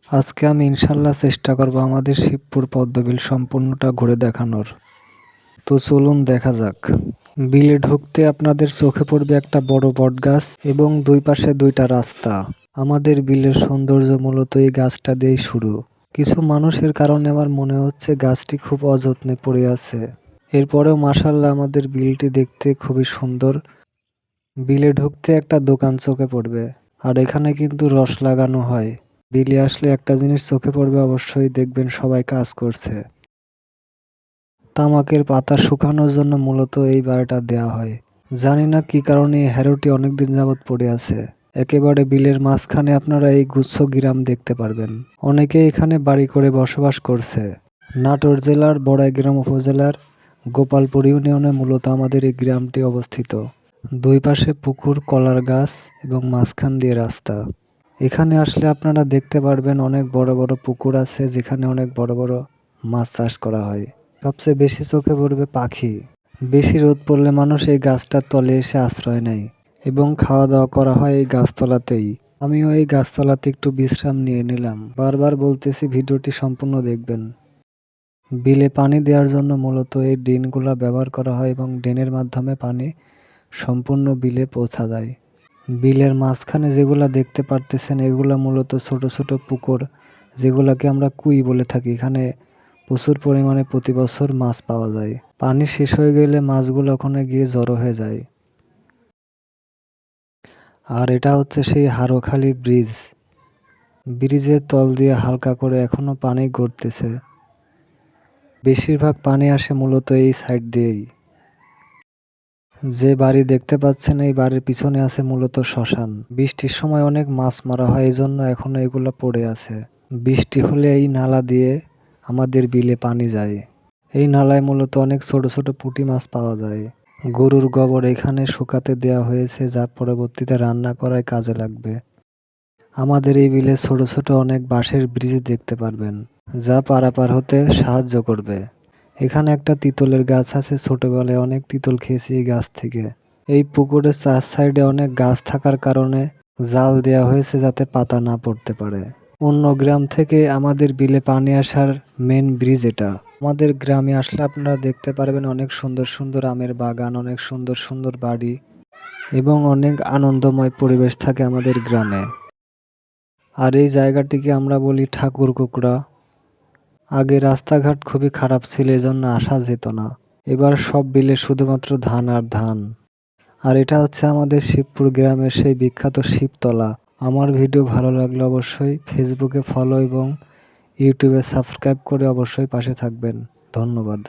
আজকে আমি ইনশাল্লাহ চেষ্টা করব আমাদের শিবপুর পদ্মবিল সম্পূর্ণটা ঘুরে দেখানোর। তো চলুন দেখা যাক। বিলে ঢুকতে আপনাদের চোখে পড়বে একটা বড় বটগাছ এবং দুই পাশে দুইটা রাস্তা। আমাদের বিলের সৌন্দর্য মূলত এই গাছটা দিয়েই শুরু। কিছু মানুষের কারণে আমার মনে হচ্ছে গাছটি খুব অযত্নে পড়ে আছে। এরপরেও মাশাআল্লাহ আমাদের বিলটি দেখতে খুবই সুন্দর। বিলে ঢুকতে একটা দোকান চোখে পড়বে, আর এখানে কিন্তু রস লাগানো হয়। বিলে আসলে একটা জিনিস চোখে পড়বে, অবশ্যই দেখবেন সবাই কাজ করছে। তামাকের পাতা শুকানোর জন্য মূলত এই বাড়িটা দেয়া হয়। জানি না কি কারণে এই হ্যারোটি অনেকদিন যাবৎ পড়ে আছে। একেবারে বিলের মাঝখানে আপনারা এই গুচ্ছ গ্রাম দেখতে পারবেন। অনেকে এখানে বাড়ি করে বসবাস করছে। নাটোর জেলার বড়াইগ্রাম উপজেলার গোপালপুর ইউনিয়নে মূলত আমাদের এই গ্রামটি অবস্থিত। দুই পাশে পুকুর, কলার গাছ এবং মাঝখান দিয়ে রাস্তা। এখানে আসলে আপনারা দেখতে পারবেন অনেক বড় বড় পুকুর আছে, যেখানে অনেক বড় বড় মাছ চাষ করা হয়। সবচেয়ে বেশি চোখে পড়বে পাখি। বেশি রোদ পড়লে মানুষ এই গাছটার তলে এসে আশ্রয় নেয় এবং খাওয়া দাওয়া করা হয় এই গাছতলাতেই। আমিও এই গাছতলাতে একটু বিশ্রাম নিয়ে নিলাম। বারবার বলতেছি ভিডিওটি সম্পূর্ণ দেখবেন। বিলে পানি দেওয়ার জন্য মূলত এই ড্রেনগুলো ব্যবহার করা হয় এবং ড্রেনের মাধ্যমে পানি সম্পূর্ণ বিলে পৌঁছা যায়। বিলের মাঝখানে যেগুলা দেখতে পারতেছেন এগুলা মূলত ছোট ছোট পুকুর, যেগুলাকে আমরা কুই বলে থাকি। এখানে প্রচুর পরিমাণে প্রতি বছর মাছ পাওয়া যায়। পানি শেষ হয়ে গেলে মাছগুলো ওখানে গিয়ে জড়ো হয়ে যায়। আর এটা হচ্ছে সেই হারোখালি ব্রিজ। ব্রিজের তল দিয়ে হালকা করে এখনো পানি গড়তেছে। বেশিরভাগ পানি আসে মূলত এই সাইড দিয়েই। যে বাড়ি দেখতে পাচ্ছেন এই বাড়ির পিছনে আছে মূলত শ্মশান। বৃষ্টির সময় অনেক মাছ মারা হয়, এই জন্য এখনো এগুলো পড়ে আছে। বৃষ্টি হলে এই নালা দিয়ে আমাদের বিলে পানি যায়। এই নালায় মূলত অনেক ছোট ছোট পুঁটি মাছ পাওয়া যায়। গরুর গোবর এখানে শুকাতে দেওয়া হয়েছে, যা পরবর্তীতে রান্না করায় কাজে লাগবে। আমাদের এই বিলে ছোট ছোট অনেক বাঁশের ব্রিজ দেখতে পারবেন, যা পারাপার হতে সাহায্য করবে। এখানে একটা তিতলের গাছ আছে, ছোটবেলায় অনেক তিতল খেয়েছি এই গাছ থেকে। এই পুকুরের চার সাইডে অনেক গাছ থাকার কারণে জাল দেওয়া হয়েছে যাতে পাতা না পড়তে পারে। অন্য গ্রাম থেকে আমাদের বিলে পানি আসার মেন ব্রিজ এটা। আমাদের গ্রামে আসলে আপনারা দেখতে পারবেন অনেক সুন্দর সুন্দর আমের বাগান, অনেক সুন্দর সুন্দর বাড়ি এবং অনেক আনন্দময় পরিবেশ থাকে আমাদের গ্রামে। আর এই জায়গাটিকে আমরা বলি ঠাকুর কুকড়া। আগে রাস্তাঘাট খুবই খারাপ ছিল, এজন্য আসা যেত না। এবার সব বিলে শুধুমাত্র ধান আর ধান। আর এটা হচ্ছে আমাদের শিবপুর গ্রামের সেই বিখ্যাত শিবতলা। আমার ভিডিও ভালো লাগলে অবশ্যই ফেসবুকে ফলো এবং ইউটিউবে সাবস্ক্রাইব করে অবশ্যই পাশে থাকবেন। ধন্যবাদ।